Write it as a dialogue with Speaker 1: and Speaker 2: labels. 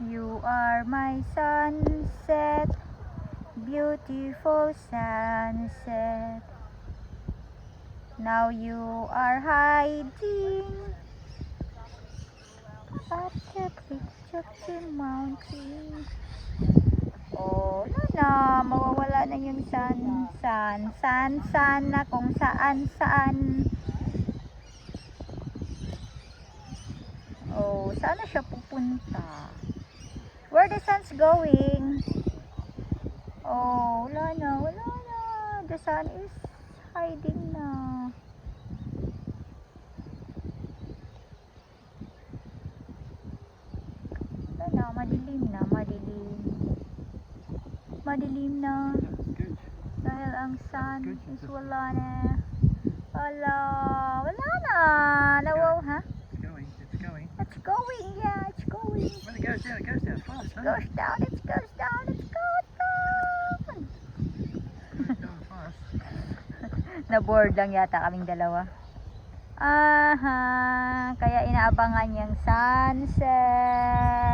Speaker 1: You are my sunset, beautiful sunset. Now you are hiding at the peak of the mountain. Oh, na, mawawala na yung sun na kung saan. Oh, saan na siya pupunta? Where the sun's going? Oh, wala na. The sun is hiding na. Wala na, madilim na. Madilim na. Dahil ang sun is wala na. Wala na. Nawaw, ha? It's going, yeah, it's going.
Speaker 2: When it goes down fast,
Speaker 1: It goes down.
Speaker 2: It goes down fast.
Speaker 1: Na-bored lang yata kaming dalawa. Aha, kaya inaabangan yung sunset.